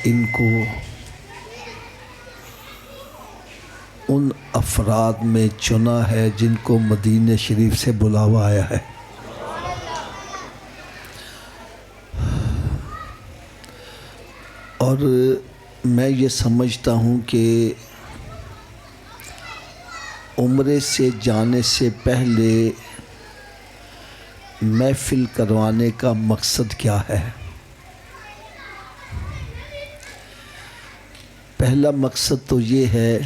ان کو ان افراد میں چنا ہے جن کو مدینہ شریف سے بلاوا آیا ہے۔ اور میں یہ سمجھتا ہوں کہ عمرے سے جانے سے پہلے محفل کروانے کا مقصد کیا ہے؟ پہلا مقصد تو یہ ہے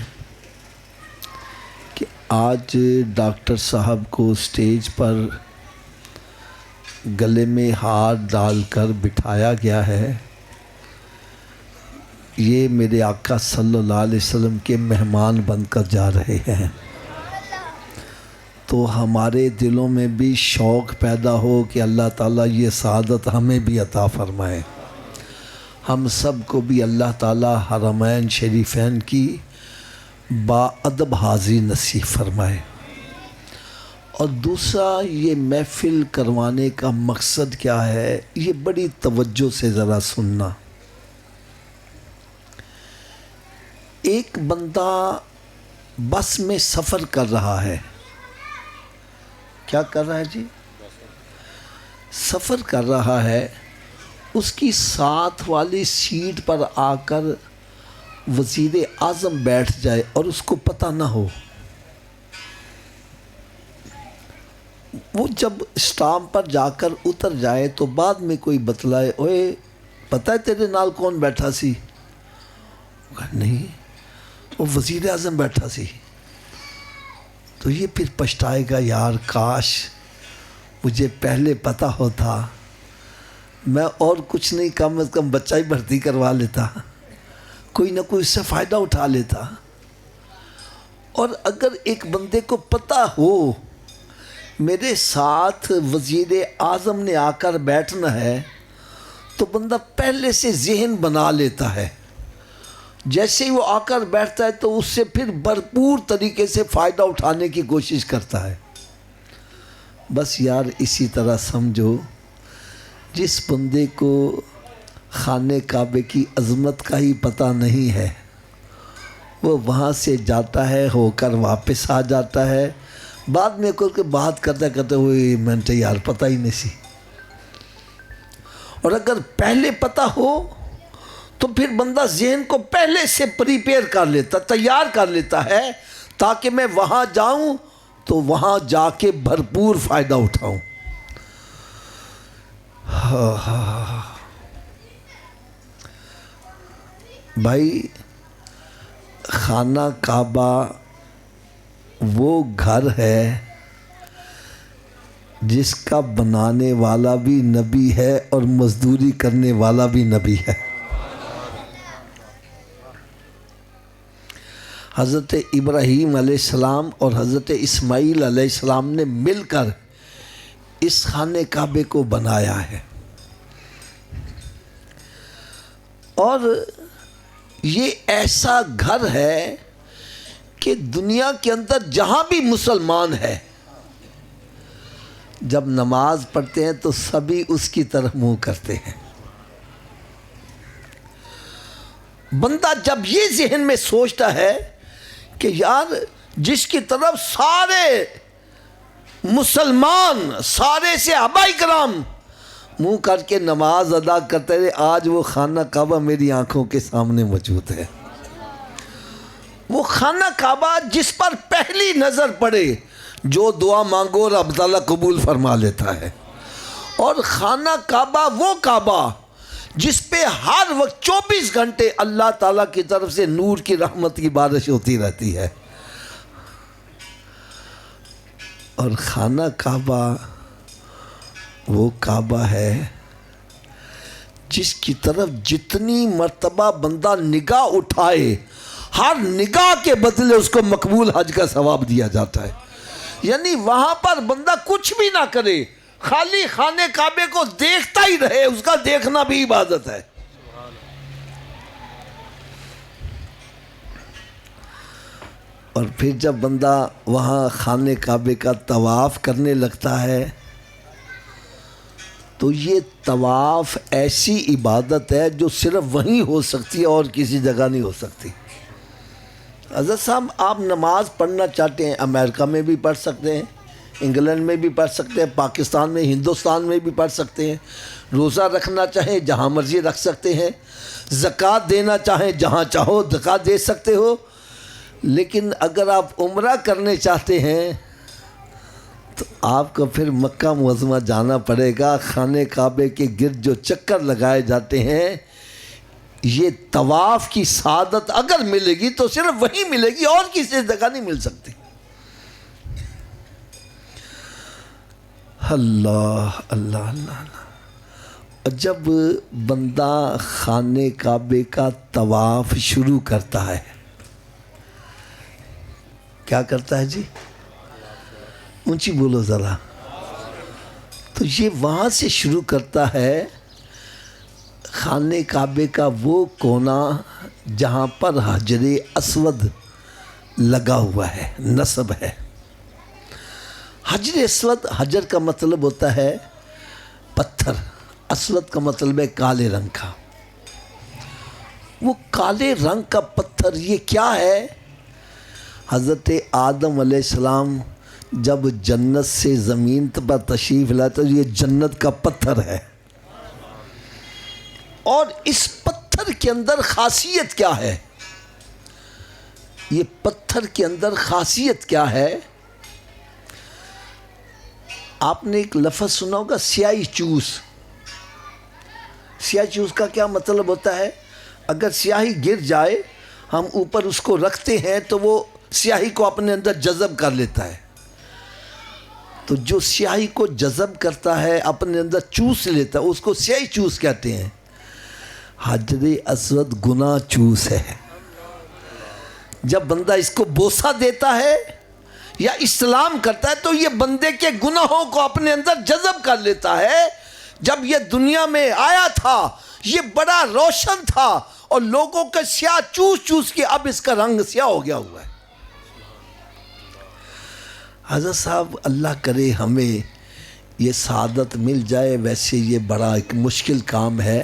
کہ آج ڈاکٹر صاحب کو اسٹیج پر گلے میں ہار ڈال کر بٹھایا گیا ہے۔ یہ میرے آقا صلی اللہ علیہ وسلم کے مہمان بن کر جا رہے ہیں، تو ہمارے دلوں میں بھی شوق پیدا ہو کہ اللہ تعالیٰ یہ سعادت ہمیں بھی عطا فرمائے، ہم سب کو بھی اللہ تعالیٰ حرمین شریفین کی باادب حاضری نصیب فرمائے۔ اور دوسرا، یہ محفل کروانے کا مقصد کیا ہے، یہ بڑی توجہ سے ذرا سننا۔ ایک بندہ بس میں سفر کر رہا ہے۔ کیا کر رہا ہے جی؟ سفر کر رہا ہے۔ اس کی ساتھ والی سیٹ پر آ کر وزیر اعظم بیٹھ جائے اور اس کو پتہ نہ ہو۔ وہ جب اسٹامپ پر جا کر اتر جائے تو بعد میں کوئی بتلائے، اوے پتہ ہے تیرے نال کون بیٹھا سی؟ نہیں، وہ وزیر اعظم بیٹھا سی۔ تو یہ پھر پچھتائے گا، یار کاش مجھے پہلے پتہ ہوتا، میں اور کچھ نہیں، کم از کم بچہ ہی بھرتی کروا لیتا، کوئی نہ کوئی اس سے فائدہ اٹھا لیتا۔ اور اگر ایک بندے کو پتہ ہو میرے ساتھ وزیر اعظم نے آ کر بیٹھنا ہے، تو بندہ پہلے سے ذہن بنا لیتا ہے، جیسے ہی وہ آ کر بیٹھتا ہے تو اس سے پھر بھرپور طریقے سے فائدہ اٹھانے کی کوشش کرتا ہے۔ بس یار اسی طرح سمجھو، جس بندے کو خانہ کعبے کی عظمت کا ہی پتہ نہیں ہے، وہ وہاں سے جاتا ہے، ہو کر واپس آ جاتا ہے، بعد میں کر کے بات کرتے کرتے ہوئے میں نے یار پتہ ہی نہیں سی۔ اور اگر پہلے پتہ ہو تو پھر بندہ ذہن کو پہلے سے پریپیئر کر لیتا، تیار کر لیتا ہے، تاکہ میں وہاں جاؤں تو وہاں جا کے بھرپور فائدہ اٹھاؤں۔ بھائی، خانہ کعبہ وہ گھر ہے جس کا بنانے والا بھی نبی ہے اور مزدوری کرنے والا بھی نبی ہے۔ حضرت ابراہیم علیہ السلام اور حضرت اسماعیل علیہ السلام نے مل کر اس خانہ کعبے کو بنایا ہے۔ اور یہ ایسا گھر ہے کہ دنیا کے اندر جہاں بھی مسلمان ہے، جب نماز پڑھتے ہیں تو سبھی اس کی طرف منہ کرتے ہیں۔ بندہ جب یہ ذہن میں سوچتا ہے کہ یار جس کی طرف سارے مسلمان، سارے صحابہ کرام منہ کر کے نماز ادا کرتے رہے، آج وہ خانہ کعبہ میری آنکھوں کے سامنے موجود ہے۔ وہ خانہ کعبہ جس پر پہلی نظر پڑے جو دعا مانگو رب تعالیٰ قبول فرما لیتا ہے۔ اور خانہ کعبہ وہ کعبہ جس پہ ہر وقت 24 گھنٹے اللہ تعالیٰ کی طرف سے نور کی رحمت کی بارش ہوتی رہتی ہے۔ اور خانہ کعبہ وہ کعبہ ہے جس کی طرف جتنی مرتبہ بندہ نگاہ اٹھائے، ہر نگاہ کے بدلے اس کو مقبول حج کا ثواب دیا جاتا ہے۔ یعنی وہاں پر بندہ کچھ بھی نہ کرے، خالی خانہ کعبے کو دیکھتا ہی رہے، اس کا دیکھنا بھی عبادت ہے۔ اور پھر جب بندہ وہاں خانہ کعبے کا طواف کرنے لگتا ہے تو یہ طواف ایسی عبادت ہے جو صرف وہیں ہو سکتی ہے اور کسی جگہ نہیں ہو سکتی. حضرت صاحب آپ نماز پڑھنا چاہتے ہیں، امریکہ میں بھی پڑھ سکتے ہیں، انگلینڈ میں بھی پڑھ سکتے ہیں، پاکستان میں، ہندوستان میں بھی پڑھ سکتے ہیں. روزہ رکھنا چاہیں جہاں مرضی رکھ سکتے ہیں، زکوٰۃ دینا چاہیں جہاں چاہو زکوٰۃ دے سکتے ہو. لیکن اگر آپ عمرہ کرنے چاہتے ہیں تو آپ کو پھر مکہ معظمہ جانا پڑے گا. خانہ کعبے کے گرد جو چکر لگائے جاتے ہیں، یہ طواف کی سعادت اگر ملے گی تو صرف وہیں ملے گی اور کسی جگہ نہیں مل سکتی. اللہ اللہ اللہ اللہ. جب بندہ خانہ کعبے کا طواف شروع کرتا ہے، کیا کرتا ہے جی؟ اونچی بولو ذرا. تو یہ وہاں سے شروع کرتا ہے، خانہ کعبے کا وہ کونا جہاں پر حجر اسود لگا ہوا ہے، نصب ہے. حجر اسود، حجر کا مطلب ہوتا ہے پتھر، اسود کا مطلب ہے کالے رنگ کا. وہ کالے رنگ کا پتھر یہ کیا ہے؟ حضرت آدم علیہ السلام جب جنت سے زمین پر تشریف لائے تو یہ جنت کا پتھر ہے. اور اس پتھر کے اندر خاصیت کیا ہے؟ یہ پتھر کے اندر خاصیت کیا ہے؟ آپ نے ایک لفظ سنا ہوگا، سیاہی چوس. سیاہی چوس کا کیا مطلب ہوتا ہے؟ اگر سیاہی گر جائے، ہم اوپر اس کو رکھتے ہیں تو وہ سیاہی کو اپنے اندر جذب کر لیتا ہے. تو جو سیاہی کو جذب کرتا ہے، اپنے اندر چوس لیتا ہے، اس کو سیاہی چوس کہتے ہیں. حجر اسود گناہ چوس ہے. جب بندہ اس کو بوسہ دیتا ہے یا استلام کرتا ہے تو یہ بندے کے گناہوں کو اپنے اندر جذب کر لیتا ہے. جب یہ دنیا میں آیا تھا یہ بڑا روشن تھا اور لوگوں کے سیاہ چوس چوس کے اب اس کا رنگ سیاہ ہو گیا ہوا ہے. حضرت صاحب اللہ کرے ہمیں یہ سعادت مل جائے. ویسے یہ بڑا ایک مشکل کام ہے،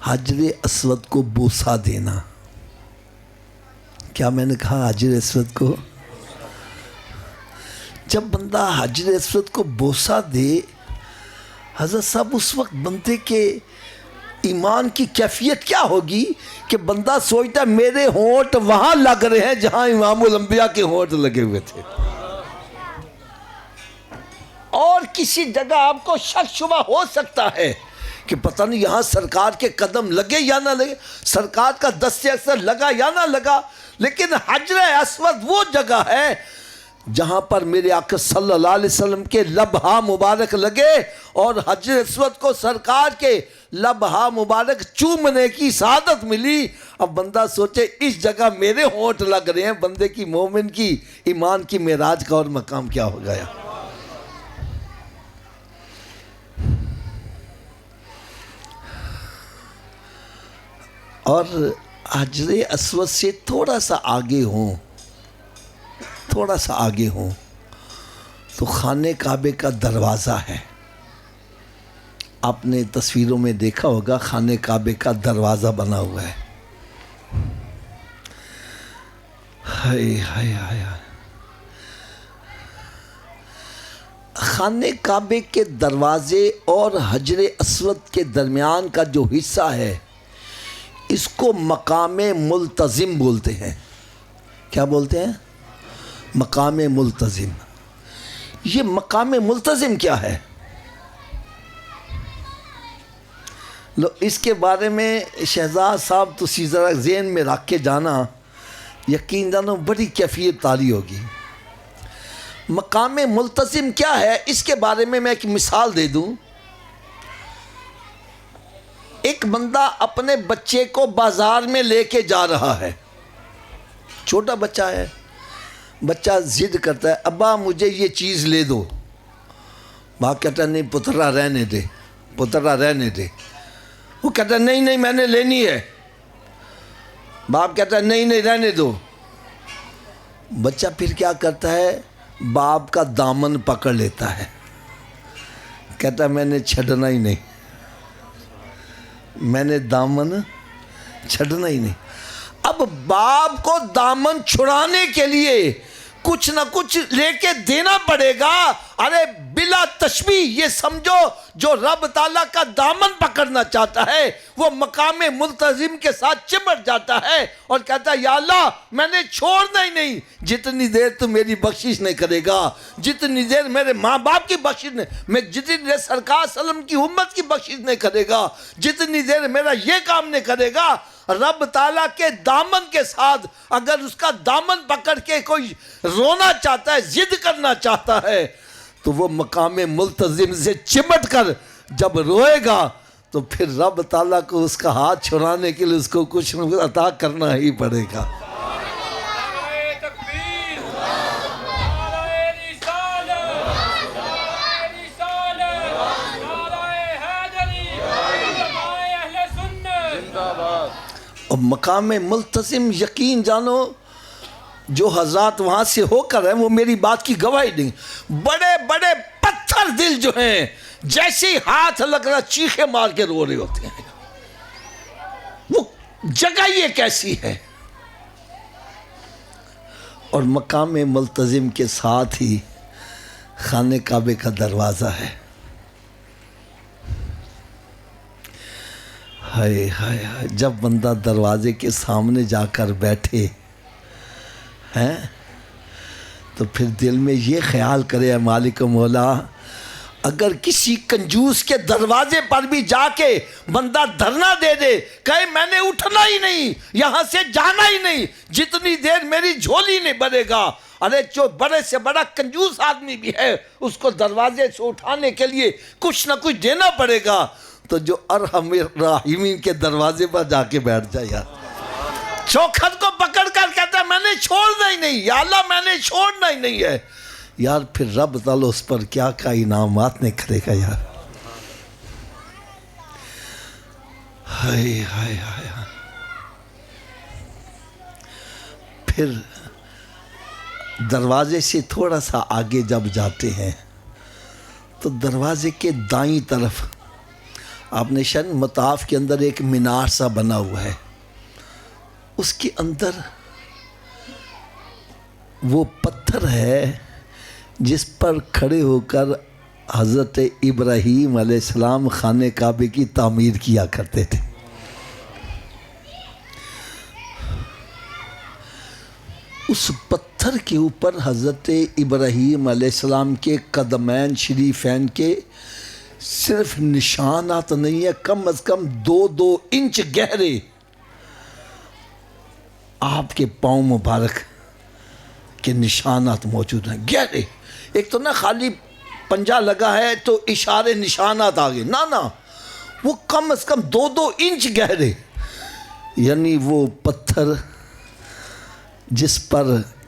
حجر اسود کو بوسہ دینا. کیا میں نے کہا؟ حجر اسود کو. جب بندہ حجر اسود کو بوسہ دے، حضرت صاحب اس وقت بندے کے ایمان کی کیفیت کیا ہوگی کہ بندہ سوچتا ہے میرے ہونٹ وہاں لگ رہے ہیں جہاں امام الانبیاء کے ہونٹ لگے ہوئے تھے. اور کسی جگہ آپ کو شک شبہ ہو سکتا ہے کہ پتہ نہیں یہاں سرکار کے قدم لگے یا نہ لگے، سرکار کا دست اثر لگا یا نہ لگا. لیکن حجر اسود وہ جگہ ہے جہاں پر میرے آقا صلی اللہ علیہ وسلم کے لبہا مبارک لگے اور حجر اسود کو سرکار کے لبہا مبارک چومنے کی سعادت ملی. اب بندہ سوچے اس جگہ میرے ہونٹ لگ رہے ہیں، بندے کی، مومن کی ایمان کی معراج کا اور مقام کیا ہو گیا. اور حجر اسود سے تھوڑا سا آگے ہوں تو خانہ کعبے کا دروازہ ہے. آپ نے تصویروں میں دیکھا ہوگا خانہ کعبے کا دروازہ بنا ہوا ہے. ہائے ہائے ہائے. خانہ کعبے کے دروازے اور حجر اسود کے درمیان کا جو حصہ ہے اس کو مقام ملتزم بولتے ہیں. کیا بولتے ہیں؟ مقام ملتزم. یہ مقام ملتزم کیا ہے؟ لو اس کے بارے میں شہزاد صاحب تو ذرا ذہن میں رکھ کے جانا، یقین جانو بڑی کیفیت تاری ہوگی. مقام ملتزم کیا ہے اس کے بارے میں ایک مثال دے دوں. ایک بندہ اپنے بچے کو بازار میں لے کے جا رہا ہے، چھوٹا بچہ ہے. بچہ ضد کرتا ہے ابا مجھے یہ چیز لے دو. باپ کہتا ہے نہیں پترا رہنے دے، پترا رہنے دے. وہ کہتا ہے نہیں نہیں میں نے لینی ہے. باپ کہتا ہے نہیں نہیں رہنے دو. بچہ پھر کیا کرتا ہے؟ باپ کا دامن پکڑ لیتا ہے. کہتا میں نے چھڑنا ہی نہیں، میں نے دامن چھڑنا ہی نہیں۔ اب باپ کو دامن چھڑانے کے لیے کچھ نہ کچھ لے کے دینا پڑے گا۔ ارے بلا تشبیہ یہ سمجھو جو رب تعالیٰ کا دامن پکڑنا چاہتا ہے وہ مقام ملتزم کے ساتھ چمٹ جاتا ہے اور کہتا ہے یا اللہ میں نے چھوڑنا ہی نہیں، جتنی دیر تو میری بخشش نہیں کرے گا، جتنی دیر میرے ماں باپ کی بخشش نہیں، میں جتنی دیر سرکار صلی اللہ علیہ وسلم کی امت کی بخشش نہیں کرے گا، جتنی دیر میرا یہ کام نہیں کرے گا، رب تعالیٰ کے دامن کے ساتھ اگر اس کا دامن پکڑ کے کوئی رونا چاہتا ہے، ضد کرنا چاہتا ہے، تو وہ مقام ملتزم سے چمٹ کر جب روئے گا تو پھر رب تعالیٰ کو اس کا ہاتھ چھڑانے کے لیے اس کو کچھ نہ کچھ عطا کرنا ہی پڑے گا۔ اور مقام ملتزم یقین جانو جو حضرات وہاں سے ہو کر ہیں وہ میری بات کی گواہی دیں، بڑے بڑے پتھر دل جو ہیں جیسے ہاتھ لگ رہا چیخے مار کے رو رہے ہوتے ہیں۔ وہ جگہ یہ کیسی ہے؟ اور مقام ملتزم کے ساتھ ہی خانہ کعبے کا دروازہ ہے۔ ہائے ہائے ہائے، جب بندہ دروازے کے سامنے جا کر بیٹھے ہیں تو پھر دل میں یہ خیال کرے اے مالک و مولا، اگر کسی کنجوس کے دروازے پر بھی جا کے بندہ دھرنا دے دے، کہے میں نے اٹھنا ہی نہیں، یہاں سے جانا ہی نہیں جتنی دیر میری جھولی نہیں بھرے گا، ارے جو بڑے سے بڑا کنجوس آدمی بھی ہے اس کو دروازے سے اٹھانے کے لیے کچھ نہ کچھ دینا پڑے گا، تو جو ارحم الراحمین کے دروازے پر جا کے بیٹھ جائے یار، چوکھٹ کو پکڑ کر کہتا ہے میں نے چھوڑنا ہی نہیں، یا اللہ میں نے چھوڑنا ہی نہیں ہے، یار پھر رب تعالیٰ اس پر کیا کیا انعامات نہیں کرے گا یار۔ ہائے ہائے ہائے، پھر دروازے سے تھوڑا سا آگے جب جاتے ہیں تو دروازے کے دائیں طرف آپ نے شاید مطاف کے اندر ایک مینار سا بنا ہوا ہے، اس کے اندر وہ پتھر ہے جس پر کھڑے ہو کر حضرت ابراہیم علیہ السلام خانہ کعبے کی تعمیر کیا کرتے تھے۔ اس پتھر کے اوپر حضرت ابراہیم علیہ السلام کے قدمین شریفین کے صرف نشانات نہیں ہے، کم از کم 2 انچ گہرے آپ کے پاؤں مبارک کے نشانات موجود ہیں، گہرے۔ ایک تو نہ خالی پنجہ لگا ہے تو اشارے نشانات آگے، نہ وہ کم از کم 2 انچ گہرے، یعنی وہ پتھر جس پر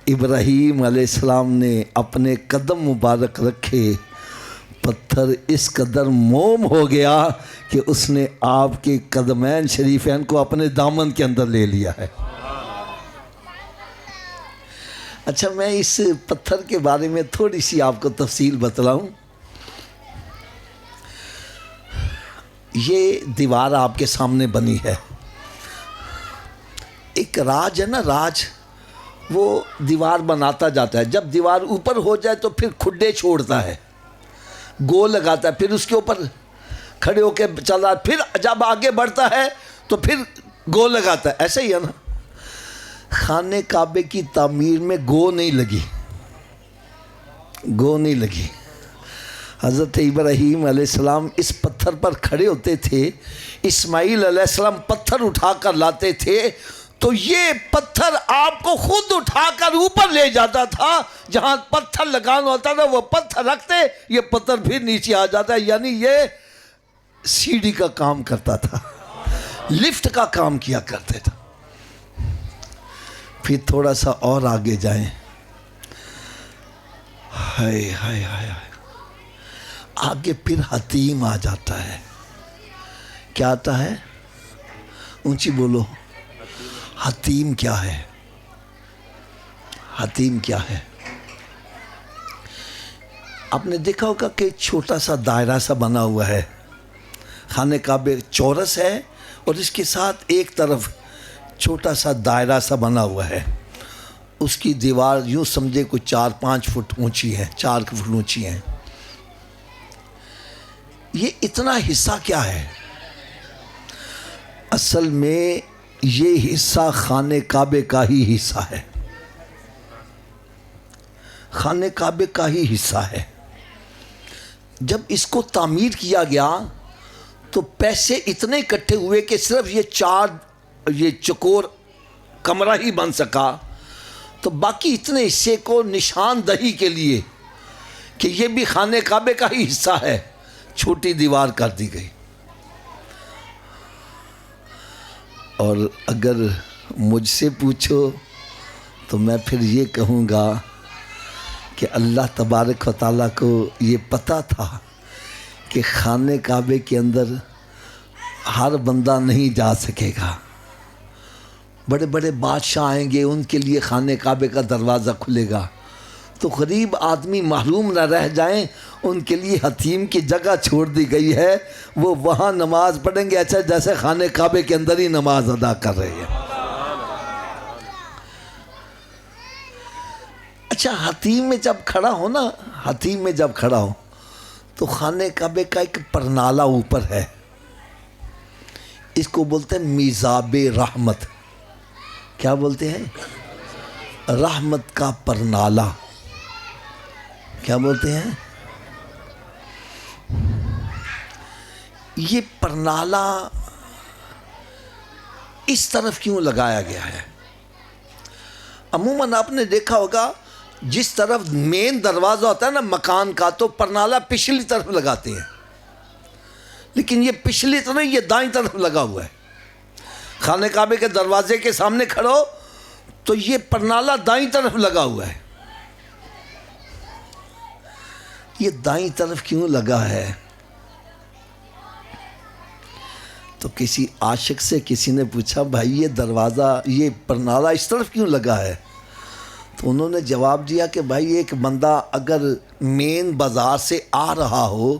ابراہیم علیہ السلام نے اپنے قدم مبارک رکھے، پتھر اس قدر موم ہو گیا کہ اس نے آپ کے قدمین شریفین کو اپنے دامن کے اندر لے لیا ہے۔ اچھا میں اس پتھر کے بارے میں تھوڑی سی آپ کو تفصیل بتلاؤں۔ یہ دیوار آپ کے سامنے بنی ہے، ایک راج ہے نا، راج وہ دیوار بناتا جاتا ہے، جب دیوار اوپر ہو جائے تو پھر کھڈے چھوڑتا ہے، گول لگاتا ہے، پھر اس کے اوپر کھڑے ہو کے چلا، پھر جب آگے بڑھتا ہے تو پھر گول لگاتا ہے، ایسا ہی ہے نا۔ خانہ کعبے کی تعمیر میں گو نہیں لگی۔ حضرت ابراہیم علیہ السلام اس پتھر پر کھڑے ہوتے تھے، اسماعیل علیہ السلام پتھر اٹھا کر لاتے تھے تو یہ پتھر آپ کو خود اٹھا کر اوپر لے جاتا تھا، جہاں پتھر لگانا ہوتا تھا وہ پتھر رکھتے، یہ پتھر پھر نیچے آ جاتا ہے، یعنی یہ سیڑھی کا کام کرتا تھا، لفٹ کا کام کیا کرتے تھا۔ پھر تھوڑا سا اور آگے جائیں، ہائے ہائے ہائے، آگے پھر حتیم آ جاتا ہے۔ کیا آتا ہے؟ اونچی بولو، حتیم کیا ہے؟ حتیم کیا ہے؟ آپ نے دیکھا ہوگا کہ ایک چھوٹا سا دائرہ سا بنا ہوا ہے، خانہ کعبہ چورس ہے اور اس کے ساتھ ایک طرف چھوٹا سا دائرہ سا بنا ہوا ہے، اس کی دیوار یوں سمجھے کوئی 4-5 فٹ اونچی ہے، 4 فٹ اونچی ہے۔ یہ اتنا حصہ کیا ہے؟ اصل میں یہ حصہ خانہ کعبہ کا ہی حصہ ہے، خانہ کعبہ کا ہی حصہ ہے۔ جب اس کو تعمیر کیا گیا تو پیسے اتنے اکٹھے ہوئے کہ صرف یہ چکور کمرہ ہی بن سکا، تو باقی اتنے حصے کو نشاندہی کے لیے کہ یہ بھی خانہ کعبہ کا ہی حصہ ہے، چھوٹی دیوار کر دی گئی۔ اور اگر مجھ سے پوچھو تو میں پھر یہ کہوں گا کہ اللہ تبارک و تعالیٰ کو یہ پتہ تھا کہ خانہ کعبہ کے اندر ہر بندہ نہیں جا سکے گا، بڑے بڑے بادشاہ آئیں گے، ان کے لیے خانہ کعبہ کا دروازہ کھلے گا، تو غریب آدمی محروم نہ رہ جائیں، ان کے لیے حتیم کی جگہ چھوڑ دی گئی ہے، وہ وہاں نماز پڑھیں گے اچھا جیسے خانہ کعبہ کے اندر ہی نماز ادا کر رہے ہیں۔ اچھا حتیم میں جب کھڑا ہو نا، حتیم میں جب کھڑا ہو تو خانہ کعبہ کا ایک پرنالہ اوپر ہے، اس کو بولتے ہیں میزاب رحمت۔ کیا بولتے ہیں؟ رحمت کا پرنالہ۔ کیا بولتے ہیں؟ یہ پرنالہ اس طرف کیوں لگایا گیا ہے؟ عموماً آپ نے دیکھا ہوگا جس طرف مین دروازہ ہوتا ہے نا مکان کا، تو پرنالہ پچھلی طرف لگاتے ہیں، لیکن یہ پچھلی طرف یہ دائیں طرف لگا ہوا ہے۔ خانہ کعبہ کے دروازے کے سامنے کھڑو تو یہ پرنالہ دائیں طرف لگا ہوا ہے۔ یہ دائیں طرف کیوں لگا ہے؟ تو کسی عاشق سے کسی نے پوچھا بھائی یہ دروازہ، یہ پرنالہ اس طرف کیوں لگا ہے؟ تو انہوں نے جواب دیا کہ بھائی ایک بندہ اگر مین بازار سے آ رہا ہو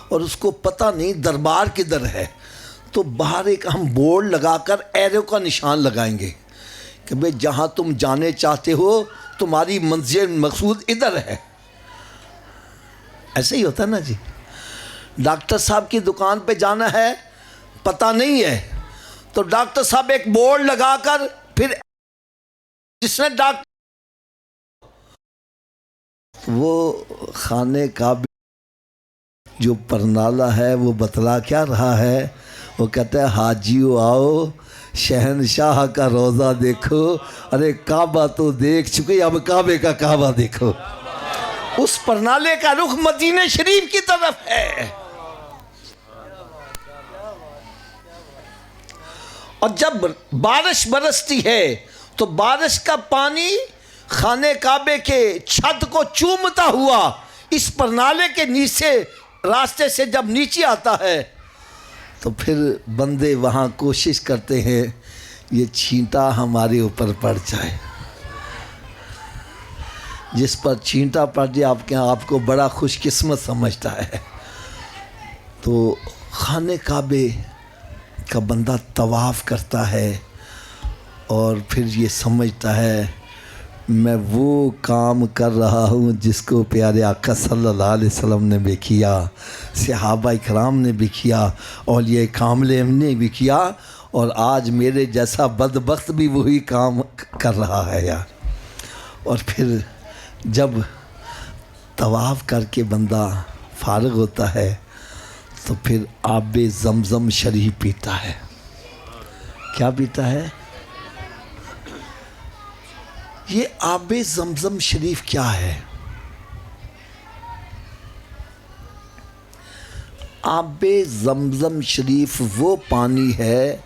اور اس کو پتہ نہیں دربار کدھر ہے، تو باہر ایک ہم بورڈ لگا کر ایرو کا نشان لگائیں گے کہ بھئی جہاں تم جانے چاہتے ہو تمہاری منزل مقصود ادھر ہے۔ ایسے ہی ہوتا ہے نا جی، ڈاکٹر صاحب کی دکان پہ جانا ہے، پتہ نہیں ہے، تو ڈاکٹر صاحب ایک بورڈ لگا کر پھر جس نے ڈاکٹر وہ خانہ کعبہ جو پرنالہ ہے وہ بتلا کیا رہا ہے؟ وہ کہتا ہے حاجیو آؤ شہنشاہ کا روضہ دیکھو، ارے کعبہ تو دیکھ چکے اب کعبے کا کعبہ دیکھو۔ اس پرنالے کا رخ مدینہ شریف کی طرف ہے، اور جب بارش برستی ہے تو بارش کا پانی خانہ کعبے کے چھت کو چومتا ہوا اس پرنالے کے نیچے راستے سے جب نیچے آتا ہے تو پھر بندے وہاں کوشش کرتے ہیں یہ چھینٹا ہمارے اوپر پڑ جائے۔ جس پر چھینٹا پڑ جائے آپ کو بڑا خوش قسمت سمجھتا ہے۔ تو خانہ کعبے کا بندہ طواف کرتا ہے اور پھر یہ سمجھتا ہے میں وہ کام کر رہا ہوں جس کو پیارے آقا صلی اللہ علیہ وسلم نے بھی کیا، صحابہ اکرام نے بھی کیا، اولیاء کاملہ نے بھی کیا، اور آج میرے جیسا بدبخت بھی وہی کام کر رہا ہے یار۔ اور پھر جب طواف کر کے بندہ فارغ ہوتا ہے تو پھر آب زمزم شریف پیتا ہے۔ کیا پیتا ہے؟ یہ آب زمزم شریف کیا ہے؟ آب زمزم شریف وہ پانی ہے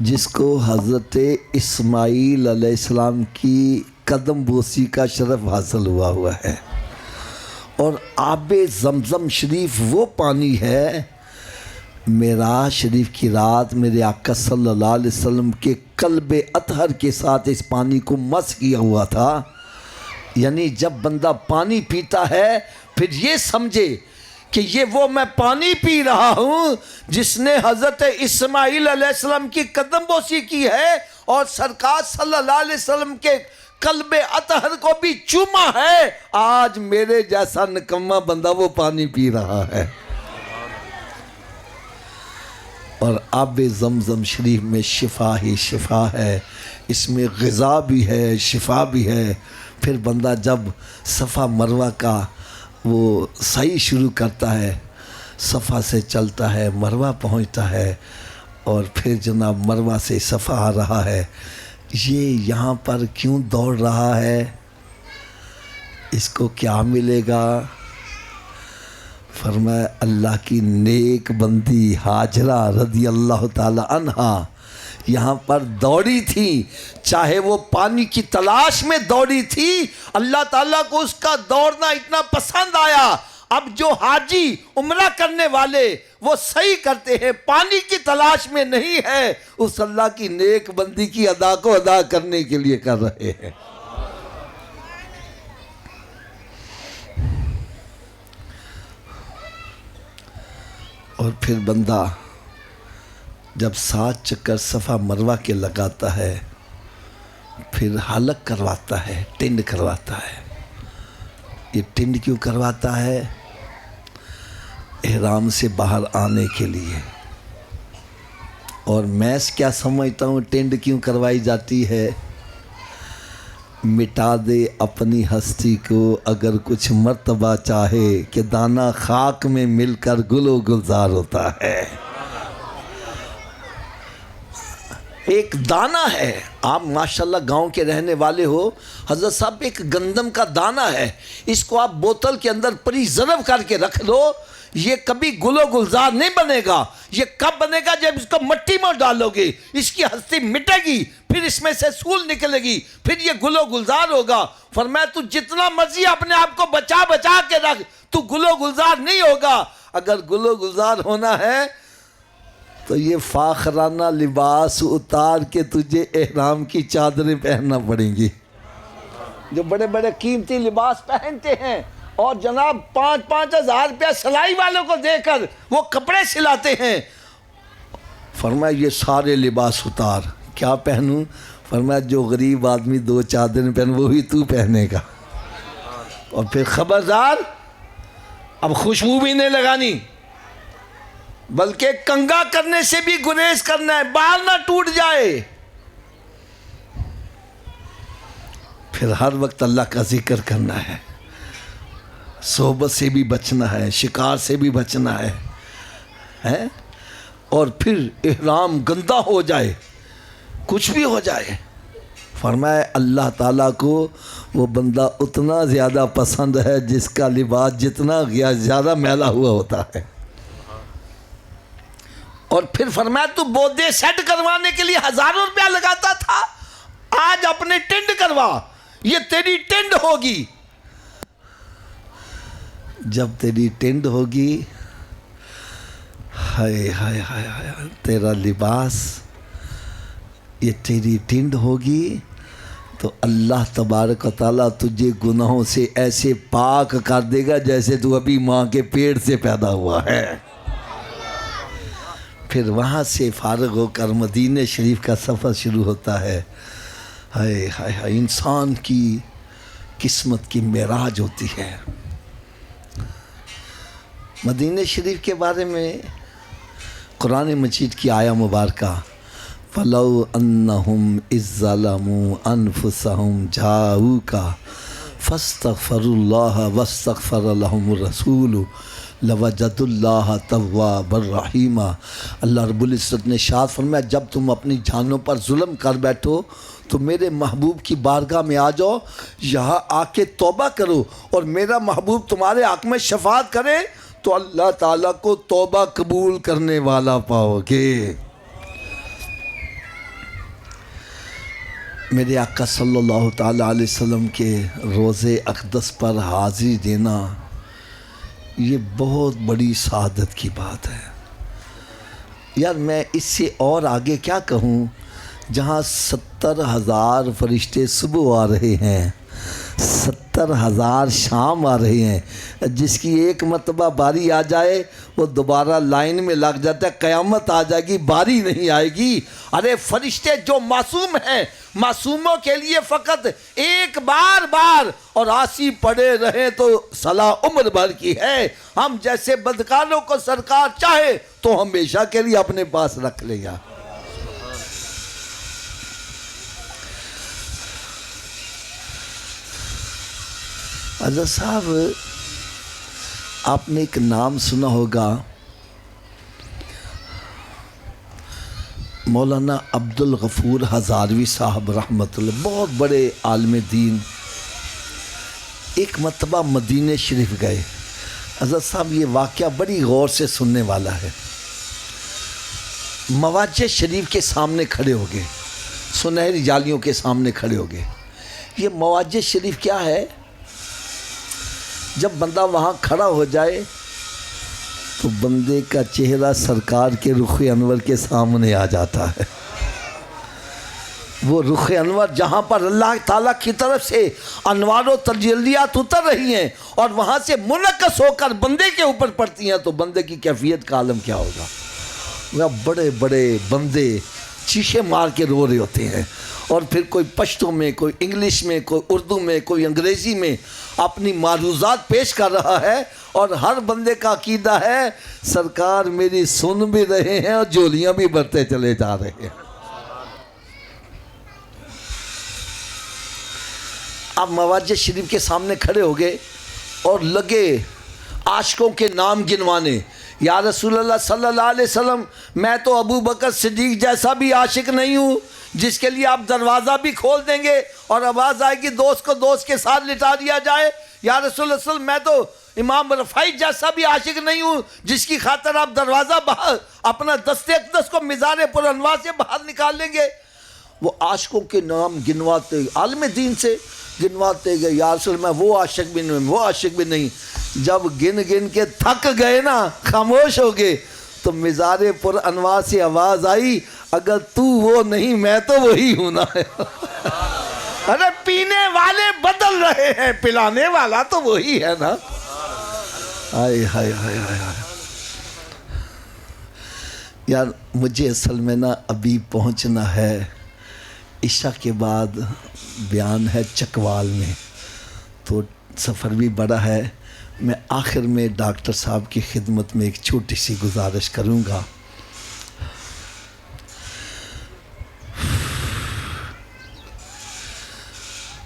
جس کو حضرت اسماعیل علیہ السلام کی قدم بوسی کا شرف حاصل ہوا ہے، اور آب زمزم شریف وہ پانی ہے معراج شریف کی رات میرے آقا صلی اللہ علیہ وسلم کے قلب اطہر کے ساتھ اس پانی کو مس کیا ہوا تھا، یعنی جب بندہ پانی پیتا ہے پھر یہ سمجھے کہ یہ وہ میں پانی پی رہا ہوں جس نے حضرت اسماعیل علیہ السلام کی قدم بوسی کی ہے اور سرکار صلی اللہ علیہ وسلم کے قلب اطہر کو بھی چوما ہے، آج میرے جیسا نکما بندہ وہ پانی پی رہا ہے۔ اور آب زمزم شریف میں شفا ہی شفا ہے، اس میں غذا بھی ہے، شفا بھی ہے۔ پھر بندہ جب صفا مروہ کا وہ سعی شروع کرتا ہے، صفا سے چلتا ہے، مروہ پہنچتا ہے، اور پھر جناب مروہ سے صفا آ رہا ہے، یہ یہاں پر کیوں دوڑ رہا ہے، اس کو کیا ملے گا؟ فرمایا اللہ کی نیک بندی ہاجرہ رضی اللہ تعالی عنہا یہاں پر دوڑی تھی، چاہے وہ پانی کی تلاش میں دوڑی تھی، اللہ تعالیٰ کو اس کا دوڑنا اتنا پسند آیا۔ اب جو حاجی عمرہ کرنے والے وہ صحیح کرتے ہیں، پانی کی تلاش میں نہیں ہے، اس اللہ کی نیک بندی کی ادا کو ادا کرنے کے لیے کر رہے ہیں۔ اور پھر بندہ جب 7 چکر صفا مروہ کے لگاتا ہے، پھر حلق کرواتا ہے، ٹنڈ کرواتا ہے۔ یہ ٹنڈ کیوں کرواتا ہے؟ احرام سے باہر آنے کے لیے۔ اور میں کیا سمجھتا ہوں ٹنڈ کیوں کروائی جاتی ہے؟ مٹا دے اپنی ہستی کو اگر کچھ مرتبہ چاہے کہ دانہ خاک میں مل کر گل و گلزار ہوتا ہے۔ ایک دانہ ہے، آپ ماشاءاللہ گاؤں کے رہنے والے ہو، حضرت صاحب ایک گندم کا دانہ ہے، اس کو آپ بوتل کے اندر پریزرو کر کے رکھ دو، یہ کبھی گل و گلزار نہیں بنے گا۔ یہ کب بنے گا؟ جب اس کو مٹی میں ڈالو گے، اس کی ہستی مٹے گی، پھر اس میں سے سول نکلے گی، پھر یہ گل و گلزار ہوگا۔ فرمایا تو جتنا مرضی اپنے آپ کو بچا بچا کے رکھ، تو گل و گلزار نہیں ہوگا۔ اگر گل و گلزار ہونا ہے تو یہ فاخرانہ لباس اتار کے تجھے احرام کی چادریں پہننا پڑیں گی۔ جو بڑے بڑے قیمتی لباس پہنتے ہیں اور جناب 5-5 ہزار روپیہ سلائی والوں کو دے کر وہ کپڑے سلاتے ہیں، فرمایا یہ سارے لباس اتار۔ کیا پہنوں؟ فرمایا جو غریب آدمی 2 چادریں پہن وہی تو پہنے گا۔ اور پھر خبردار، اب خوشبو بھی نہیں لگانی، بلکہ کنگا کرنے سے بھی گریز کرنا ہے، بال نہ ٹوٹ جائے۔ پھر ہر وقت اللہ کا ذکر کرنا ہے، صحبت سے بھی بچنا ہے، شکار سے بھی بچنا ہے۔ اور پھر احرام گندا ہو جائے، کچھ بھی ہو جائے، فرمایا اللہ تعالیٰ کو وہ بندہ اتنا زیادہ پسند ہے جس کا لباس جتنا زیادہ میلا ہوا ہوتا ہے۔ اور پھر فرمایا تو بودے سیٹ کروانے کے لیے ہزاروں روپیہ لگاتا تھا، آج اپنے ٹنڈ کروا، یہ تیری ٹنڈ ہوگی۔ جب تیری ٹنڈ ہوگی، ہائے ہائے ہائے ہائے، تیرا لباس، یہ تیری ٹنڈ ہوگی، تو اللہ تبارک و تعالیٰ تجھے گناہوں سے ایسے پاک کر دے گا جیسے تو ابھی ماں کے پیٹ سے پیدا ہوا ہے۔ پھر وہاں سے فارغ ہو کر مدینہ شریف کا سفر شروع ہوتا ہے۔ ہائے ہائے ہائے، انسان کی قسمت کی معراج ہوتی ہے۔ مدینہ شریف کے بارے میں قرآن مجید کی آیہ مبارکہ فَلَوْ أَنَّهُمْ إِذْ ظَلَمُوا أَنفُسَهُمْ جَاءُوكَ فَاسْتَغْفَرُوا اللَّهَ وَاسْتَغْفَرَ لَهُمُ الرَّسُولُ لَوَجَدُوا اللَّهَ تَوَّابًا رَحِيمًا۔ اللہ رب العزت نے ارشاد فرمایا جب تم اپنی جانوں پر ظلم کر بیٹھو تو میرے محبوب کی بارگاہ میں آ جاؤ، یہاں آ کے توبہ کرو، اور میرا محبوب تمہارے حق میں شفاعت کرے تو اللہ تعالیٰ کو توبہ قبول کرنے والا پاؤ گے۔ میرے آقا صلی اللہ تعالیٰ علیہ وسلم کے روزے اقدس پر حاضری دینا یہ بہت بڑی سعادت کی بات ہے۔ یار میں اس سے اور آگے کیا کہوں، جہاں 70,000 فرشتے صبح آ رہے ہیں، 70,000 شام آ رہے ہیں، جس کی ایک مرتبہ باری آ جائے وہ دوبارہ لائن میں لگ جاتا ہے، قیامت آ جائے گی باری نہیں آئے گی۔ ارے فرشتے جو معصوم ہیں، معصوموں کے لیے فقط ایک بار اور آسی پڑے رہیں تو صلاح عمر بھر کی ہے۔ ہم جیسے بدکاروں کو سرکار چاہے تو ہمیشہ کے لیے اپنے پاس رکھ لے گا۔ حضرت صاحب آپ نے ایک نام سنا ہوگا، مولانا عبد الغفور ہزاروی صاحب رحمۃ اللہ، بہت بڑے عالم دین۔ ایک مرتبہ مدینہ شریف گئے۔ حضرت صاحب یہ واقعہ بڑی غور سے سننے والا ہے۔ مواجہ شریف کے سامنے کھڑے ہو گئے، سنہری جالیوں کے سامنے کھڑے ہو گئے۔ یہ مواجہ شریف کیا ہے؟ جب بندہ وہاں کھڑا ہو جائے تو بندے کا چہرہ سرکار کے رخ انور کے سامنے آ جاتا ہے۔ وہ رخ انور جہاں پر اللہ تعالیٰ کی طرف سے انوار و تجلیات اتر رہی ہیں اور وہاں سے منعکس ہو کر بندے کے اوپر پڑتی ہیں تو بندے کی کیفیت کا عالم کیا ہوگا؟ وہ بڑے بڑے بندے چیخے مار کے رو رہے ہوتے ہیں، اور پھر کوئی پشتو میں، کوئی انگلش میں، کوئی اردو میں، کوئی انگریزی میں اپنی معروضات پیش کر رہا ہے، اور ہر بندے کا عقیدہ ہے سرکار میری سن بھی رہے ہیں اور جولیاں بھی بڑھتے چلے جا رہے ہیں۔ اب مواجہ شریف کے سامنے کھڑے ہو گئے اور لگے عاشقوں کے نام گنوانے۔ یا رسول اللہ صلی اللہ علیہ وسلم، میں تو ابو بکر صدیق جیسا بھی عاشق نہیں ہوں جس کے لیے آپ دروازہ بھی کھول دیں گے اور آواز آئے گی دوست کو دوست کے ساتھ لٹا دیا جائے۔ یا رسول اللہ صلی اللہ علیہ وسلم، میں تو امام رفاعی جیسا بھی عاشق نہیں ہوں جس کی خاطر آپ دروازہ باہر اپنا دست اقدس کو مزار پر انوار سے باہر نکال لیں گے۔ وہ عاشقوں کے نام گنواتے، عالم دین سے گنواتے گئے۔ یا رسول اللہ، میں وہ عاشق بھی نہیں، وہ عاشق بھی نہیں۔ جب گن گن کے تھک گئے نا، خاموش ہو گئے، تو مزار پر انوار سے آواز آئی، اگر تو وہ نہیں میں تو وہی ہوں نا۔ ارے پینے والے بدل رہے ہیں، پلانے والا تو وہی ہے نا۔ ہائے ہائے ہائے ہائے یار، مجھے اصل میں نا ابھی پہنچنا ہے، عشاء کے بعد بیان ہے چکوال میں، تو سفر بھی بڑا ہے۔ میں آخر میں ڈاکٹر صاحب کی خدمت میں ایک چھوٹی سی گزارش کروں گا۔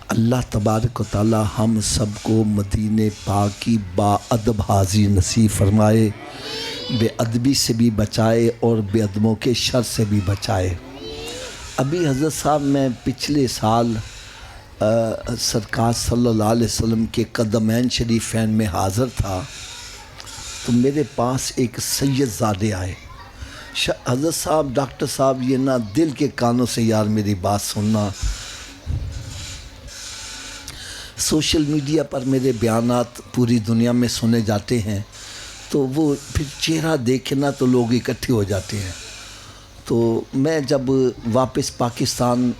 اللہ تبارک و تعالی ہم سب کو مدینہ پاک کی با ادب حاضری نصیب فرمائے، بے ادبی سے بھی بچائے اور بے ادبوں کے شر سے بھی بچائے۔ ابھی حضرت صاحب میں پچھلے سال سرکار صلی اللہ علیہ وسلم کے قدمین شریفین میں حاضر تھا، تو میرے پاس ایک سید زادے آئے۔ حضرت صاحب، ڈاکٹر صاحب، یہ نا دل کے کانوں سے یار میری بات سننا، سوشل میڈیا پر میرے بیانات پوری دنیا میں سنے جاتے ہیں، تو وہ پھر چہرہ دیکھنا تو لوگ اکٹھے ہو جاتے ہیں۔ تو میں جب واپس پاکستان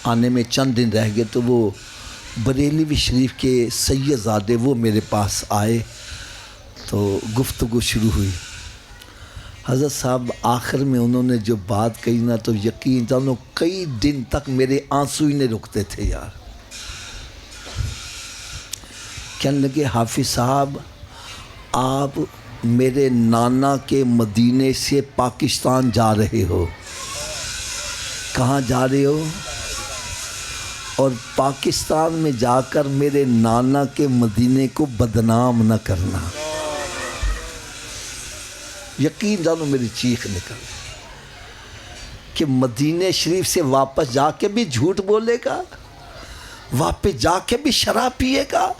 آنے میں چند دن رہ گئے تو وہ بریلوی شریف کے سید زادے وہ میرے پاس آئے، تو گفتگو شروع ہوئی۔ حضرت صاحب آخر میں انہوں نے جو بات کہی نا، تو یقین جانو کئی دن تک میرے آنسو ہی نہیں رکتے تھے یار۔ کہنے لگے، حافظ صاحب آپ میرے نانا کے مدینے سے پاکستان جا رہے ہو۔ کہاں جا رہے ہو؟ اور پاکستان میں جا کر میرے نانا کے مدینے کو بدنام نہ کرنا۔ یقین جانو میری چیخ نکل کہ مدینہ شریف سے واپس جا کے بھی جھوٹ بولے گا، واپس جا کے بھی شراب پیے گا،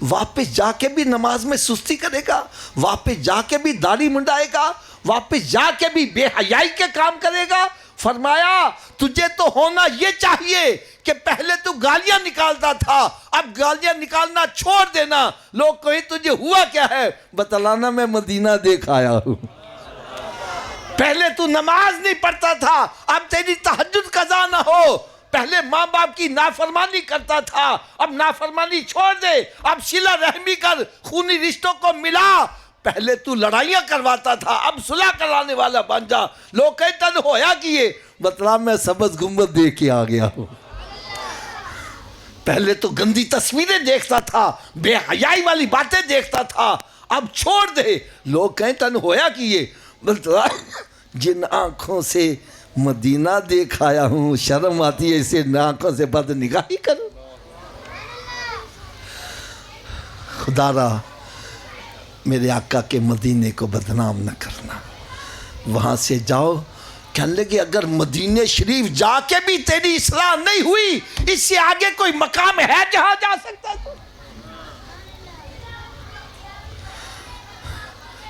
واپس جا کے بھی نماز میں سستی کرے گا، واپس جا کے بھی داڑھی منڈائے گا، واپس جا کے بھی بے حیائی کے کام کرے گا۔ فرمایا تجھے تو ہونا یہ چاہیے کہ پہلے تو گالیاں نکالتا تھا، اب گالیاں نکالنا چھوڑ دینا۔ لوگ کہیں تجھے ہوا کیا ہے؟ بتلانا میں مدینہ دیکھ آیا ہوں۔ پہلے تو نماز نہیں پڑھتا تھا، اب تیری تہجد قضا نہ ہو۔ پہلے ماں باپ کی نافرمانی کرتا تھا، اب نافرمانی چھوڑ دے، اب صلہ رحمی کر، خونی رشتوں کو ملا۔ پہلے تو لڑائیاں کرواتا تھا، اب صلح کرانے والا بن جا۔ لوگ کہتے تن ہویا کیے، بتلا میں سبز گنبد دیکھ کے آ گیا ہوں۔ پہلے تو گندی تصویریں دیکھتا تھا، بے حیائی والی باتیں دیکھتا تھا، اب چھوڑ دے۔ لوگ کہیں تن ہویا کیے، بتلا جن آنکھوں سے مدینہ دیکھ آیا ہوں، شرم آتی ہے اسے آنکھوں سے بد نگاہی کروں۔ خدا را میرے آقا کے مدینے کو بدنام نہ کرنا۔ وہاں سے جاؤ، کہنے لگے اگر مدینے شریف جا کے بھی تیری اصلاح نہیں ہوئی، اس سے آگے کوئی مقام ہے جہاں جا سکتا ہے؟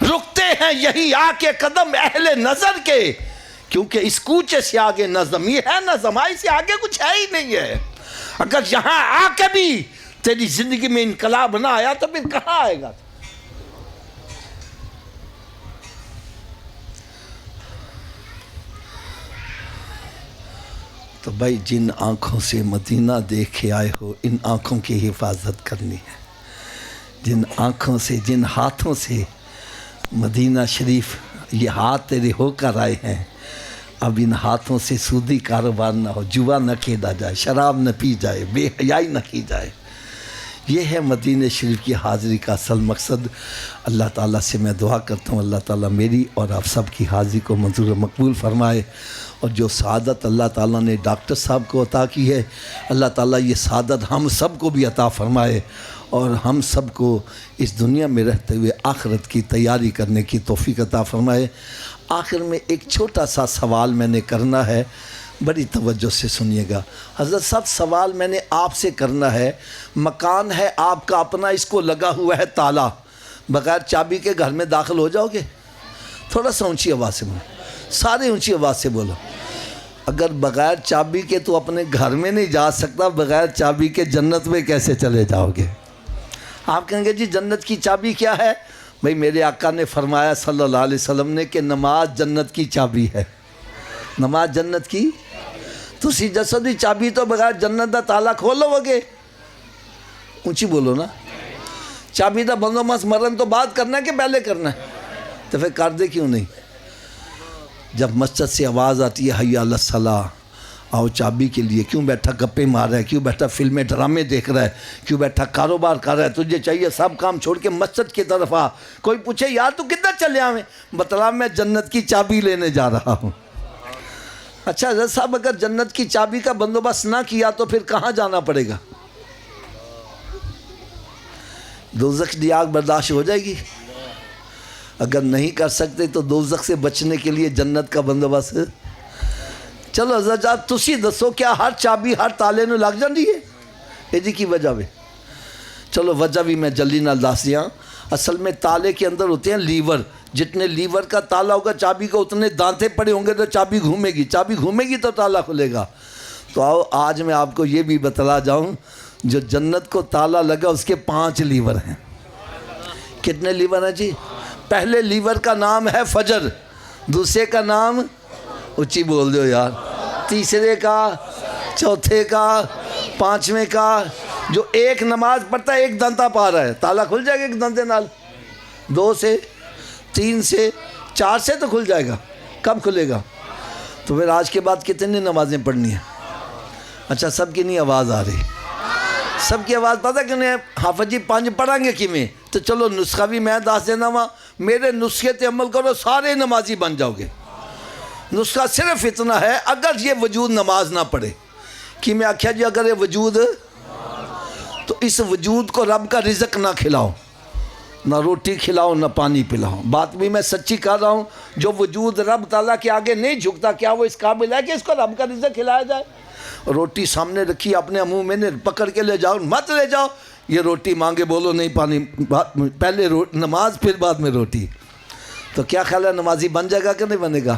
رکتے ہیں یہی آ کے قدم اہل نظر کے، کیونکہ اس کوچے سے آگے نظم یہ ہے، نظم آئی سے آگے کچھ ہے ہی نہیں ہے۔ اگر یہاں آ کے بھی تیری زندگی میں انقلاب نہ آیا تو پھر کہاں آئے گا؟ تو بھائی جن آنکھوں سے مدینہ دیکھے آئے ہو، ان آنکھوں کی حفاظت کرنی ہے۔ جن آنکھوں سے، جن ہاتھوں سے مدینہ شریف یہ ہاتھ تیرے ہو کر آئے ہیں، اب ان ہاتھوں سے سودی کاروبار نہ ہو، جوا نہ کھیلا جائے، شراب نہ پی جائے، بے حیائی نہ کی جائے۔ یہ ہے مدینہ شریف کی حاضری کا اصل مقصد۔ اللہ تعالیٰ سے میں دعا کرتا ہوں اللہ تعالیٰ میری اور آپ سب کی حاضری کو منظور و مقبول فرمائے، اور جو سعادت اللہ تعالیٰ نے ڈاکٹر صاحب کو عطا کی ہے، اللہ تعالیٰ یہ سعادت ہم سب کو بھی عطا فرمائے، اور ہم سب کو اس دنیا میں رہتے ہوئے آخرت کی تیاری کرنے کی توفیق عطا فرمائے۔ آخر میں ایک چھوٹا سا سوال میں نے کرنا ہے، بڑی توجہ سے سنیے گا۔ حضرت صاحب سوال میں نے آپ سے کرنا ہے، مکان ہے آپ کا اپنا، اس کو لگا ہوا ہے تالا، بغیر چابی کے گھر میں داخل ہو جاؤ گے؟ تھوڑا سا اونچی آواز سے بولو، سارے اونچی آواز سے بولو۔ اگر بغیر چابی کے تو اپنے گھر میں نہیں جا سکتا، بغیر چابی کے جنت میں کیسے چلے جاؤ گے؟ آپ کہیں گے جی جنت کی چابی کیا ہے؟ بھئی میرے آقا نے فرمایا صلی اللہ علیہ وسلم نے کہ نماز جنت کی چابی ہے۔ نماز جنت کی، تسی دسو دی چابی تو بغیر جنت دا تالا کھولو گے؟ اونچی بولو نا۔ چابی دا بندوبست مرن تو بعد کرنا ہے کہ پہلے کرنا ہے؟ تو پھر کر دے کیوں نہیں؟ جب مسجد سے آواز آتی ہے حی علی الصلاۃ، آؤ چابی کے لیے، کیوں بیٹھا گپے مار رہا ہے، کیوں بیٹھا فلمیں ڈرامے دیکھ رہا ہے، کیوں بیٹھا کاروبار کر رہا ہے؟ تجھے چاہیے سب کام چھوڑ کے مسجد کی طرف آ۔ کوئی پوچھے یار تو کدھر چلے آویں؟ بتلا میں جنت کی چابی لینے جا رہا ہوں۔ اچھا حضرت صاحب اگر جنت کی چابی کا بندوبست نہ کیا تو پھر کہاں جانا پڑے گا؟ دوزخ کی آگ برداشت ہو جائے گی؟ اگر نہیں کر سکتے تو دوزخ سے بچنے کے لیے جنت کا بندوبست۔ چلو حضرت صاحب تسی دسو کیا ہر چابی ہر تالے نو لگ جاندی ہے؟ یہ جی کی وجہ ہے؟ چلو وجہ بھی میں جلدی نال دس دیا۔ اصل میں تالے کے اندر ہوتے ہیں لیور، جتنے لیور کا تالا ہوگا چابی کو اتنے دانتے پڑے ہوں گے تو چابی گھومے گی، چابی گھومے گی تو تالا کھلے گا۔ تو آؤ آج میں آپ کو یہ بھی بتلا جاؤں، جو جنت کو تالا لگا اس کے 5 لیور ہیں۔ کتنے لیور ہیں جی؟ پہلے لیور کا نام ہے فجر، دوسرے کا نام اچھی بول دو یار، تیسرے کا، چوتھے کا، 5ویں کا۔ جو ایک نماز پڑھتا ہے ایک دانتا پا رہا ہے، تالا کھل جائے گا ایک دانتے نال؟ 2 سے، 3 سے، 4 سے تو کھل جائے گا۔ کب کھلے گا؟ تو پھر آج کے بعد کتنی نمازیں پڑھنی ہیں؟ اچھا سب کی نہیں آواز آ رہی، سب کی آواز پتہ کہ نہیں؟ حافظ جی 5 پڑھیں گے کیویں؟ تو چلو نسخہ بھی میں دس دینا وا، میرے نسخے تے عمل کرو سارے نمازی بن جاؤ گے۔ نسخہ صرف اتنا ہے، اگر یہ وجود نماز نہ پڑھے، کہ میں آکھیا جی اگر یہ وجود، تو اس وجود کو رب کا رزق نہ کھلاؤ، نہ روٹی کھلاؤ نہ پانی پلاؤ۔ بات بھی میں سچی کر رہا ہوں، جو وجود رب تعالیٰ کے آگے نہیں جھکتا، کیا وہ اس قابل ہے کہ اس کو رب کا رزق کھلایا جائے؟ روٹی سامنے رکھی اپنے منہ میں نے پکڑ کے لے جاؤ، مت لے جاؤ، یہ روٹی مانگے بولو نہیں پانی، پہلے نماز پھر بعد میں روٹی۔ تو کیا خیال ہے نمازی بن جائے گا کہ نہیں بنے گا؟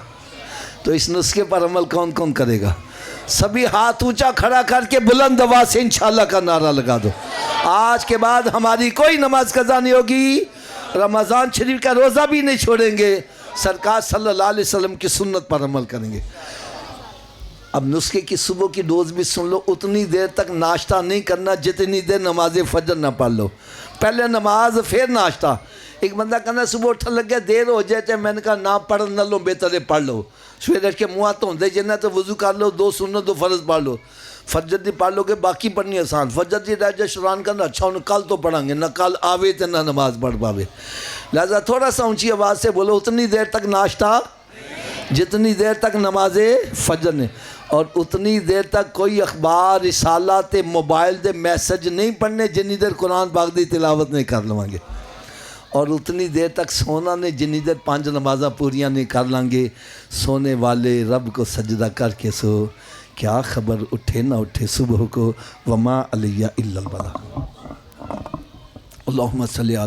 تو اس نسخے پر عمل کون کون کرے گا؟ سبھی ہاتھ اونچا کھڑا کر کے بلند آواز سے انشاءاللہ کا نعرہ لگا دو۔ آج کے بعد ہماری کوئی نماز قضا نہیں ہوگی، رمضان شریف کا روزہ بھی نہیں چھوڑیں گے، سرکار صلی اللہ علیہ وسلم کی سنت پر عمل کریں گے۔ اب نسخے کی صبح کی ڈوز بھی سن لو، اتنی دیر تک ناشتہ نہیں کرنا جتنی دیر نماز فجر نہ پڑھ لو، پہلے نماز پھر ناشتہ۔ ایک بندہ کہنا صبح اٹھن لگے دیر ہو جائے چاہے، میں نے کہا نہ پڑھ نہ لو، بہتر ہے پڑھ لو۔ سویرے اٹھ کے منہ ہاتھ دھوندے جنہ تو وضو کر لو، 2 سنت 2 فرض پڑھ لو، فجر دی پڑھ لو گے باقی پڑھنی آسان، فجر دی رہ جائے شران کرنا اچھا انہوں کل تو پڑھیں گے، نہ کل آوے تو نہ نماز پڑھ پاوے، لہذا تھوڑا سا اونچی آواز سے بولو اتنی دیر تک ناشتہ جتنی دیر تک نماز فجر نے، اور اتنی دیر تک کوئی اخبار رسالہ تے موبائل دے میسج نہیں پڑھنے جنی دیر قرآن پاک دی تلاوت نہیں کر لواں گے، اور اتنی دیر تک سونا نے جنی دیر 5 نمازاں پوریاں نہیں کر لیں گے۔ سونے والے رب کو سجدہ کر کے سو، کیا خبر اٹھے نہ اٹھے صبح کو، وما علیہ الا البلاغ۔ اللہم صلی علی